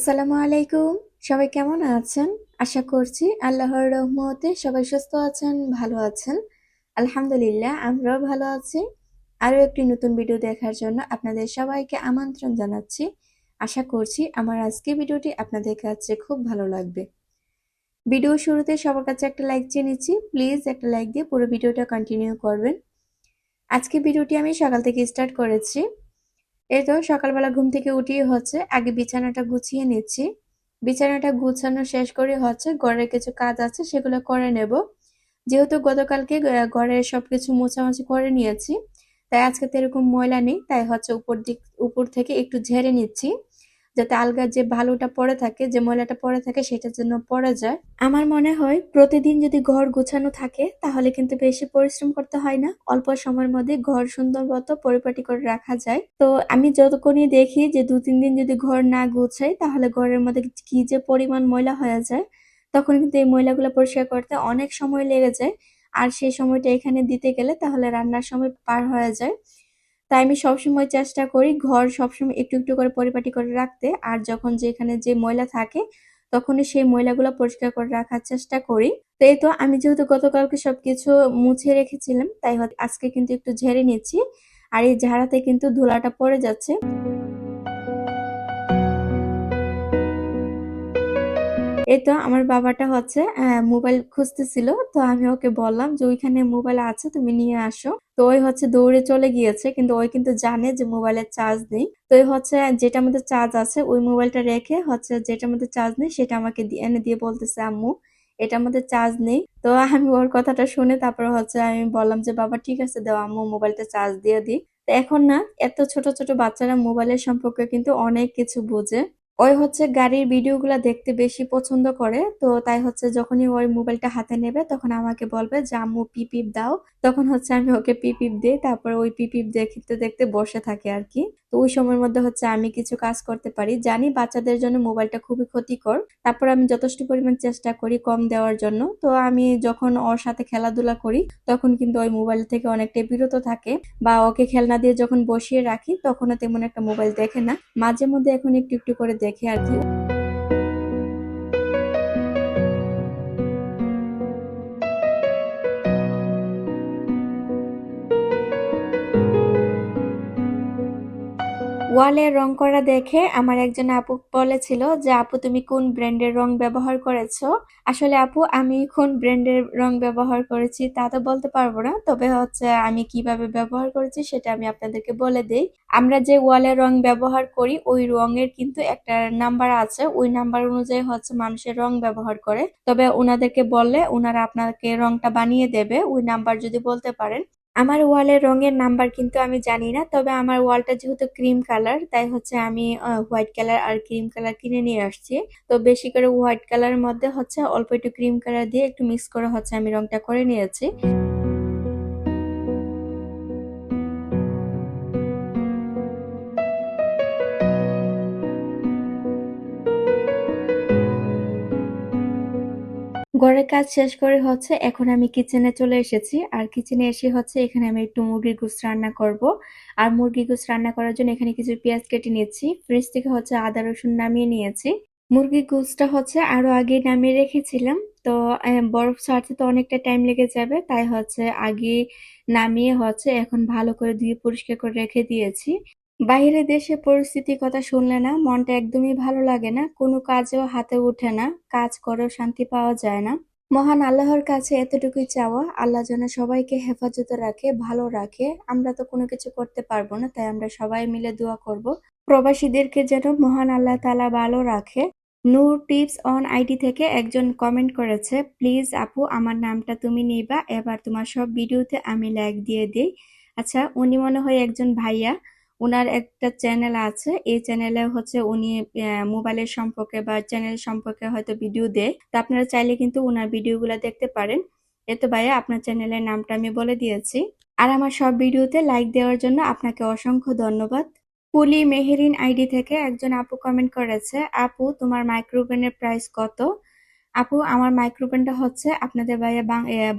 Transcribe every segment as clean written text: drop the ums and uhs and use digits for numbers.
আসসালামু আলাইকুম। সবাই কেমন আছেন? আশা করছি আল্লাহর রহমতে সবাই সুস্থ আছেন, ভালো আছেন। আলহামদুলিল্লাহ আমরাও ভালো আছি। আরো একটি নতুন ভিডিও দেখার জন্য আপনাদের সবাইকে আমন্ত্রণ জানাচ্ছি। আশা করছি আমার আজকের ভিডিওটি আপনাদের কাছে খুব ভালো লাগবে। ভিডিও শুরুতে সবার কাছে একটা লাইক চেয়ে নিচ্ছি। প্লিজ একটা লাইক দিয়ে পুরো ভিডিওটা কন্টিনিউ করবেন। আজকে ভিডিওটি আমি সকাল থেকে স্টার্ট করেছি। এই তো সকালবেলা ঘুম থেকে উঠিয়ে আগে বিছানাটা গুছিয়ে নিচ্ছি। বিছানাটা গুছানো শেষ করে ঘরের কিছু কাজ আছে সেগুলো করে নেব। যেহেতু গতকালকে ঘরের সবকিছু মোছামাছি করে নিয়েছি, তাই আজকে তো এরকম ময়লা নেই। তাই উপর থেকে একটু ঝেড়ে নিচ্ছি, যাতে আলগার যে বালুটা পড়ে থাকে, যে ময়লাটা পড়ে থাকে সেটার জন্য পড়ে যায়। আমার মনে হয় প্রতিদিন যদি ঘর গোছানো থাকে তাহলে কিন্তু বেশি পরিশ্রম করতে হয় না, অল্প সময়ের মধ্যে ঘর সুন্দর মতো পরিপাটি করে রাখা যায়। তো আমি যতক্ষণই দেখি যে 2-3 দিন যদি ঘর না গোছাই তাহলে ঘরের মধ্যে কি যে পরিমাণ ময়লা হয়ে যায়, তখন কিন্তু এই ময়লাগুলো পরিষ্কার করতে অনেক সময় লেগে যায়। আর সেই সময়টা এখানে দিতে গেলে তাহলে রান্নার সময় পার হয়ে যায়। তাই আমি সবসময় চেষ্টা করি ঘর সবসময় একটু একটু করে পরিপাটি করে রাখতে। আর যখন যেখানে যে ময়লা থাকে তখনই সেই ময়লাগুলো পরিষ্কার করে রাখার চেষ্টা করি। তো এই তো আমি যেহেতু গতকালকে সবকিছু মুছে রেখেছিলাম, তাই আজকে কিন্তু একটু ঝেড়ে নিচ্ছি। আর এই ঝাড়াতে কিন্তু ধুলাটা পড়ে যাচ্ছে। এই তো আমার বাবাটা মোবাইল খুঁজতেছিল, তো আমি ওকে বললাম যে ওইখানে মোবাইল আছে, তুমি নিয়ে আসো। তো ওই দৌড়ে চলে গিয়েছে, কিন্তু ওই কিন্তু জানে যে মোবাইলের চার্জ নেই। তো ওই যেটার মধ্যে চার্জ আছে ওই মোবাইলটা রেখে যেটার মধ্যে চার্জ নেই সেটা আমাকে এনে দিয়ে বলতেছে, আম্মু এটার মধ্যে চার্জ নেই। তো আমি ওর কথাটা শুনে তারপরে আমি বললাম যে বাবা ঠিক আছে, দাও আম্মু মোবাইলটা চার্জ দিয়ে দিই। তো এখন না, এত ছোট ছোট বাচ্চারা মোবাইলের সম্পর্কে কিন্তু অনেক কিছু বোঝে। ওই গাড়ির ভিডিওগুলা দেখতে বেশি পছন্দ করে। তো তাই যখনই ওই মোবাইলটা হাতে নেবে তখন আমাকে বলবে যে আম্মু পিপিপ দাও। তখন আমি ওকে পিপিপ দিই, তারপর ওই পিপিপ দেখতে দেখতে বসে থাকে আর কি। তো ওই সময়ের মধ্যে আমি কিছু কাজ করতে পারি। জানি বাচ্চাদের জন্য মোবাইলটা খুবই ক্ষতিকর, তারপর আমি যথেষ্ট পরিমাণ চেষ্টা করি কম দেওয়ার জন্য। তো আমি যখন ওর সাথে খেলাধুলা করি তখন কিন্তু ওই মোবাইল থেকে অনেকটাই বিরত থাকে, বা ওকে খেলনা দিয়ে যখন বসিয়ে রাখি তখনও তেমন একটা মোবাইল দেখে না। মাঝে মধ্যে এখন একটু একটু করে দেখে আর কি। ওয়ালে রং করা দেখে আমার একজন আপু বলেছিল যে আপু তুমি কোন ব্র্যান্ডের রং ব্যবহার করেছো। আসলে আপু আমি কোন ব্র্যান্ডের রং ব্যবহার করেছি তা তো বলতে পারবো না, তবে আমি কিভাবে ব্যবহার করেছি সেটা আমি আপনাদেরকে বলে দেই। আমরা যে ওয়ালে রং ব্যবহার করি ওই রঙের কিন্তু একটা নাম্বার আছে, ওই নাম্বার অনুযায়ী মানুষের রং ব্যবহার করে। তবে ওনাদেরকে বললে ওনারা আপনাকে রংটা বানিয়ে দেবে, ওই নাম্বার যদি বলতে পারেন। আমার ওয়ালের রঙের নাম্বার কিন্তু আমি জানি না, তবে আমার ওয়ালটা যেহেতু ক্রিম কালার তাই আমি হোয়াইট কালার আর ক্রিম কালার কিনে নিয়ে আসছি। তো বেশি করে হোয়াইট কালারের মধ্যে অল্প একটু ক্রিম কালার দিয়ে একটু মিক্স করে আমি রংটা করে নিয়েছি। ঘরের কাজ শেষ করে এখন আমি কিচেনে চলে এসেছি। আর কিচেনে এসে এখানে আমি একটু মুরগির গোশত রান্না করব। আর মুরগির গোশত রান্না করার জন্য এখানে কিছু পেঁয়াজ কেটে নিয়েছি, ফ্রিজ থেকে আদা রসুন নামিয়ে নিয়েছি। মুরগির গোশতটা আরো আগে নামিয়ে রেখেছিলাম। তো বরফ ছাড়তে তো অনেকটা টাইম লেগে যাবে, তাই আগে নামিয়ে এখন ভালো করে ধুয়ে পরিষ্কার করে রেখে দিয়েছি। বাইরের দেশের পরিস্থিতির কথা শুনলে না মনটা একদমই ভালো লাগে না, কোনো কাজেও হাতে ওঠে না, কাজ করেও শান্তি পাওয়া যায় না। মহান আল্লাহর কাছে এতটুকুই চাওয়া, আল্লাহ যেন সবাইকে হেফাজতে রাখে, ভালো রাখে। আমরা তো কোনো কিছু করতে পারবো না, তাই আমরা সবাই মিলে দোয়া করব প্রবাসীদেরকে যেন মহান আল্লাহ তাআলা ভালো রাখে। নূর টিপস অন আইডি থেকে একজন কমেন্ট করেছে, প্লিজ আপু আমার নামটা তুমি নিবা, এবার তোমার সব ভিডিওতে আমি লাইক দিয়ে দিই। আচ্ছা, উনি মনে হয় একজন ভাইয়া। উনার একটা চ্যানেল আছে, এই চ্যানেলে উনি মোবাইলের সম্পর্কে বা চ্যানেল সম্পর্কে হয়তো ভিডিও দেয়। তো আপনারা চাইলে কিন্তু উনার ভিডিওগুলো দেখতে পারেন। এতো ভাইয়া আপনার চ্যানেলের নামটা আমি বলে দিয়েছি। আর আমার সব ভিডিওতে লাইক দেওয়ার জন্য আপনাকে অসংখ্য ধন্যবাদ। পুলি মেহেরিন আইডি থেকে একজন আপু কমেন্ট করেছে, আপু তোমার মাইক্রোওভেনের প্রাইস কত? আপু আমার মাইক্রোওভেনটা আপনাদের ভাইয়া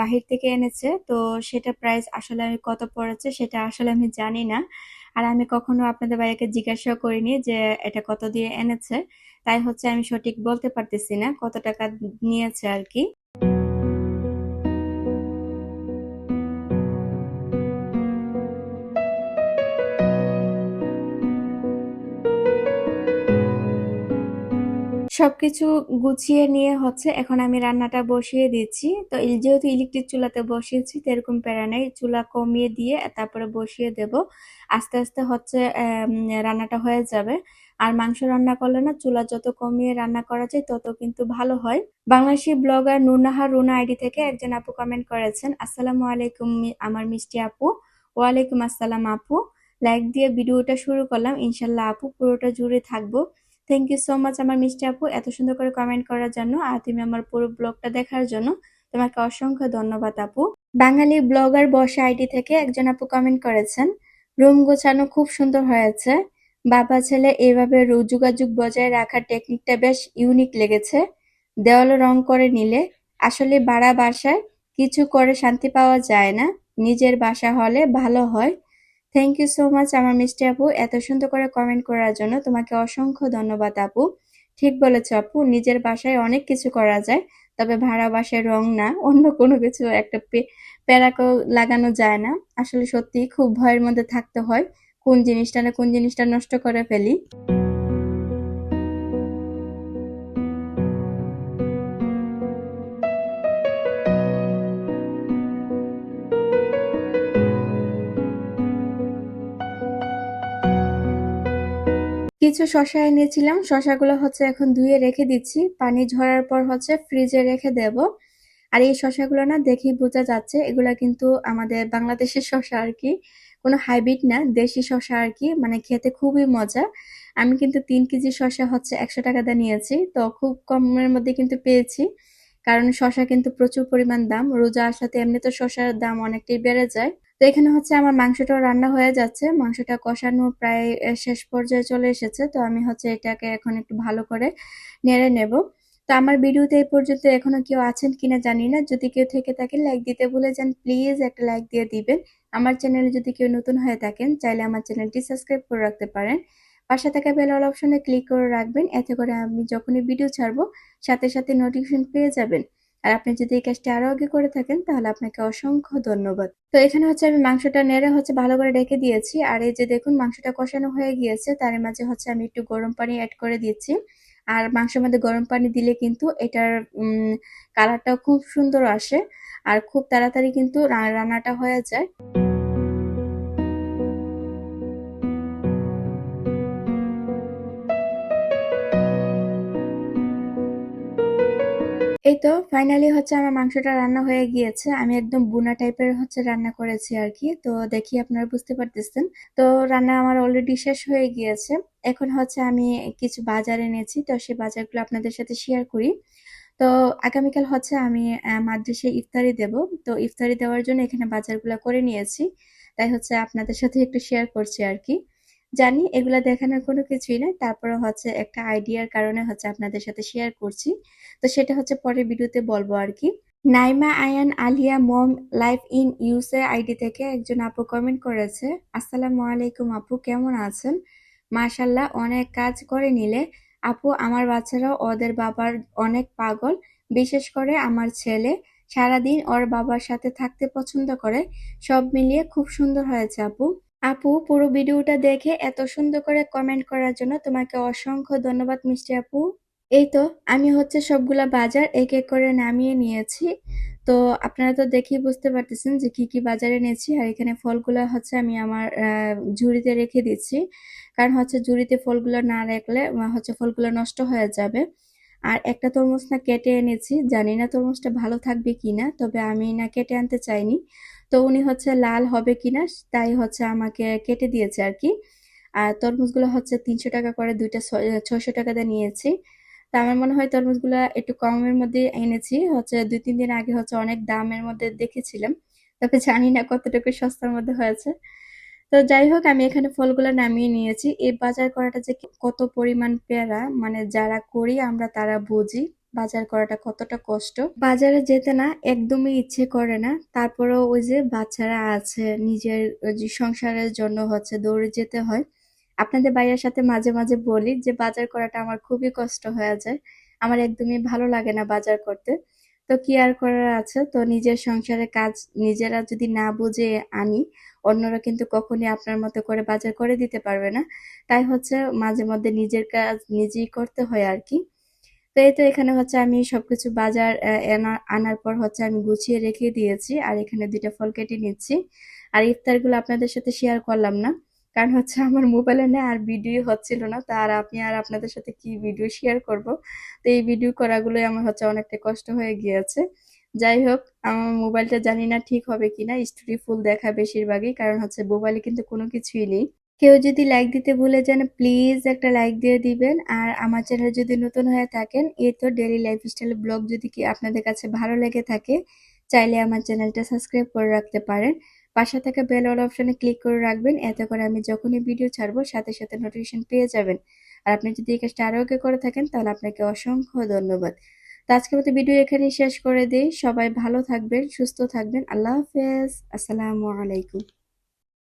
বাহির থেকে এনেছে, তো সেটা প্রাইস আসলে আমি কত পড়েছে সেটা আসলে আমি জানি না। আর আমি কখনো আপনাদের ভাইয়াকে জিজ্ঞাসা করিনি যে এটা কত দিয়ে এনেছে, তাই হচ্ছে আমি সঠিক বলতে পারতেছি না কত টাকা নিয়েছে আর কি। সবকিছু গুছিয়ে নিয়ে হচ্ছে এখন আমি রান্নাটা বসিয়ে দিচ্ছি। তো যেহেতু ইলেকট্রিক চুলাতে বসিয়েছি তো এরকম প্যারা নেই, চুলা কমিয়ে দিয়ে তারপরে বসিয়ে দেব। আস্তে আস্তে হচ্ছে রান্নাটা হয়ে যাবে। আর মাংস রান্না করলে না চুলা যত কমিয়ে রান্না করা যায় তত কিন্তু ভালো হয়। বাংলাদেশি ব্লগার নুরনাহার রুনা আইডি থেকে একজন আপু কমেন্ট করেছেন, আসসালামু আলাইকুম আমার মিষ্টি আপু। ওয়ালাইকুম আসসালাম আপু। লাইক দিয়ে ভিডিওটা শুরু করলাম, ইনশাল্লাহ আপু পুরোটা জুড়ে থাকবো। থ্যাংক ইউ সো মাচ আমার মিষ্টি আপু এত সুন্দর করে কমেন্ট করার জন্য আর তুমি আমার পুরো ব্লগটা দেখার জন্য তোমাকে অসংখ্য ধন্যবাদ আপু। বাঙালি ব্লগার বর্ষা আইডি থেকে একজন আপু কমেন্ট করেছেন, রুম গোছানো খুব সুন্দর হয়েছে। বাবা ছেলে এভাবে যোগাযোগ বজায় রাখার টেকনিকটা বেশ ইউনিক লেগেছে। দেওয়ালে রং করে নিলে আসলে ভাড়া বাসায় কিছু করে শান্তি পাওয়া যায় না, নিজের বাসা হলে ভালো হয়। থ্যাংক ইউ সো মাচ আমার মিষ্টি আপু এত সুন্দর করে কমেন্ট করার জন্য তোমাকে অসংখ্য ধন্যবাদ আপু। ঠিক বলেছো আপু, নিজের বাসায় অনেক কিছু করা যায়, তবে ভাড়া বাসায় রং না অন্য কোনো কিছু একটা প্যারাকো লাগানো যায় না। আসলে সত্যি খুব ভয়ের মধ্যে থাকতে হয় কোন জিনিসটা না কোন জিনিসটা নষ্ট করে ফেলি। কিছু শসা এনেছিলাম, শসাগুলো হচ্ছে এখন ধুয়ে রেখে দিচ্ছি, পানি ঝরার পর হচ্ছে ফ্রিজে রেখে দেব। আর এই শসাগুলো না দেখেই বোঝা যাচ্ছে এগুলা কিন্তু আমাদের বাংলাদেশের শসা আর কি, কোনো হাইব্রিড না, দেশি শসা আর কি, মানে খেতে খুবই মজা। আমি কিন্তু 3 কেজি শসা হচ্ছে 100 টাকা দিয়ে নিয়েছি, তো খুব কমের মধ্যে কিন্তু পেয়েছি। কারণ শসা কিন্তু প্রচুর পরিমাণ দাম, রোজা আসাতে এমনি তো শসার দাম অনেকটাই বেড়ে যায়। তো এখানে হচ্ছে আমার মাংসটাও রান্না হয়ে যাচ্ছে, মাংসটা কষানো প্রায় শেষ পর্যায়ে চলে এসেছে। তো আমি হচ্ছে এটাকে এখন একটু ভালো করে নেড়ে নেব। তো আমার ভিডিওতে এই পর্যন্ত এখনো কেউ আছেন কিনা জানি না, যদি কেউ থেকে থাকেন লাইক দিতে ভুলে যান, প্লিজ একটা লাইক দিয়ে দিবেন। আমার চ্যানেলে যদি কেউ নতুন হয়ে থাকেন চাইলে আমার চ্যানেলটি সাবস্ক্রাইব করে রাখতে পারেন, পাশে থাকা বেল অল অপশনে ক্লিক করে রাখবেন, এতে করে আমি যখনই ভিডিও ছাড়বো সাথে সাথে নোটিফিকেশন পেয়ে যাবেন। আর আপনি যদি এই কাজটি আরো আগে করে থাকেন তাহলে আপনাকে অসংখ্য ধন্যবাদ। তো এখানে হচ্ছে আমি মাংসটা নেড়ে হচ্ছে ভালো করে রেখে দিয়েছি, আর এই যে দেখুন মাংসটা কষানো হয়ে গিয়েছে, তার মাঝে হচ্ছে আমি একটু গরম পানি অ্যাড করে দিচ্ছি। আর মাংসের মধ্যে গরম পানি দিলে কিন্তু এটার কালারটাও খুব সুন্দর আসে, আর খুব তাড়াতাড়ি কিন্তু রান্নাটা হয়ে যায়। এই তো ফাইনালি হচ্ছে আমার মাংসটা রান্না হয়ে গিয়েছে, আমি একদম বুনা টাইপের হচ্ছে রান্না করেছি আর কি, তো দেখি আপনারা বুঝতে পারতেছেন। তো রান্না আমার অলরেডি শেষ হয়ে গিয়েছে। এখন হচ্ছে আমি কিছু বাজার এনেছি, তো সেই বাজারগুলো আপনাদের সাথে শেয়ার করি। তো আগামীকাল হচ্ছে আমি মাদ্রাসায় ইফতারি দেব। তো ইফতারি দেওয়ার জন্য এখানে বাজারগুলো করে নিয়েছি, তাই হচ্ছে আপনাদের সাথে একটু শেয়ার করছি আর কি। জানি এগুলা দেখানোর কোনো কিছুই না, তারপরে হচ্ছে একটা আইডিয়ার কারণে হচ্ছে আপনাদের সাথে শেয়ার করছি। তো সেটা হচ্ছে পরের ভিডিওতে বলবো আর কি। নাইমা আয়ান আলিয়া মম লাইফ ইন ইউএসএ আইডি থেকে একজন আপু কমেন্ট করেছে, আসসালামু আলাইকুম আপু কেমন আছেন? মাশাল্লাহ অনেক কাজ করে নিলে আপু, আমার বাচ্চারাও ওদের বাবার অনেক পাগল, বিশেষ করে আমার ছেলে সারাদিন ওর বাবার সাথে থাকতে পছন্দ করে। সব মিলিয়ে খুব সুন্দর হয়েছে আপু। আপু পুরো ভিডিওটা দেখে এত সুন্দর করে কমেন্ট করার জন্য তোমাকে অসংখ্য ধন্যবাদ মিষ্টি আপু। এই তো আমি হচ্ছে সবগুলা বাজার এক এক করে নামিয়ে নিয়েছি। তো আপনারা তো দেখেই বুঝতে পারতেছেন যে কি কি বাজারে নিয়েছি, আর এখানে ফলগুলো হচ্ছে আমি আমার ঝুড়িতে রেখে দিচ্ছি, কারণ হচ্ছে ঝুড়িতে ফলগুলো না রাখলে হচ্ছে ফলগুলো নষ্ট হয়ে যাবে। আর একটা তরমুজ না কেটে এনেছি, জানি না তরমুজটা ভালো থাকবে কিনা, তবে আমি না কেটে আনতে চাইনি। তো উনি হচ্ছে লাল হবে কিনা তাই হচ্ছে আমাকে কেটে দিয়েছে আর কি। আর তরমুজগুলো হচ্ছে 300 টাকা করে দুইটা, 600 টাকা দিয়ে নিয়েছি। তা আমার মনে হয় তরমুজগুলা একটু কমের মধ্যে এনেছি, হচ্ছে 2-3 দিন আগে হচ্ছে অনেক দামের মধ্যে দেখেছিলাম, তবে জানি না কতটুকু সস্তার মধ্যে হয়েছে। তো যাই হোক আমি এখানে ফলগুলো নামিয়ে নিয়েছি। এই বাজার করাটা যে কত পরিমাণ প্যারা, মানে যারা করি আমরা তারা বুঝি। বাজার করাটা কতটা কষ্ট। বাজারে যেতে না একদমই ইচ্ছে করে না, তারপরেও ওই যে বাচ্চারা আছে, নিজের যে সংসারের জন্য দৌড়ে যেতে হয়। আপনাদের ভাইয়ার সাথে মাঝে মাঝে বলি যে বাজার করাটা আমার খুবই কষ্ট হয়ে যায়, আমার একদমই ভালো লাগে না বাজার করতে। তো কি আর করার আছে, তো নিজের সংসারের কাজ নিজেরা যদি না বুঝে আনি, অন্যরা কিন্তু কখনই আপনার মতো করে বাজার করে দিতে পারবে না। তাই মাঝে মধ্যে নিজের কাজ নিজেই করতে হয় আর কি। তো এই তো এখানে আমি সবকিছু বাজার আনার পর আমি গুছিয়ে রেখে দিয়েছি, আর এখানে দুইটা ফল কেটে নিচ্ছি। আর ইফতারগুলো আপনাদের সাথে শেয়ার করলাম না, কারণ আমার মোবাইলে না আর ভিডিও হচ্ছিল না, তা আর আমি আর আপনাদের সাথে কি ভিডিও শেয়ার করব। তো এই ভিডিও করাগুলোই আমার অনেকটা কষ্ট হয়ে গিয়েছে। যাই হোক, আমার মোবাইলটা জানি না ঠিক হবে কিনা, স্টোরি ফুল দেখা বেশিরভাগই, কারণ মোবাইলে কিন্তু কোনো কিছুই নেই। কেউ যদি লাইক দিতে ভুলে যান, প্লিজ একটা লাইক দিয়ে দিবেন। আর আমার চ্যানেল যদি নতুন হয়ে থাকেন, এই তো ডেইলি লাইফস্টাইল ব্লগ যদি কি আপনাদের কাছে ভালো লেগে থাকে, চাইলে আমার চ্যানেলটা সাবস্ক্রাইব করে রাখতে পারেন। পাশে থাকা বেল অল অপশনে ক্লিক করে রাখবেন, এতে করে আমি যখনই ভিডিও ছাড়বো সাথে সাথে নোটিফিকেশন পেয়ে যাবেন। আর আপনি যদি এই কাজটা আরো আগে করে থাকেন, তাহলে আপনাকে অসংখ্য ধন্যবাদ। তো আজকের মতো ভিডিও এখানেই শেষ করে দিই। সবাই ভালো থাকবেন, সুস্থ থাকবেন। আল্লাহ হাফেজ, আসসালামু আলাইকুম।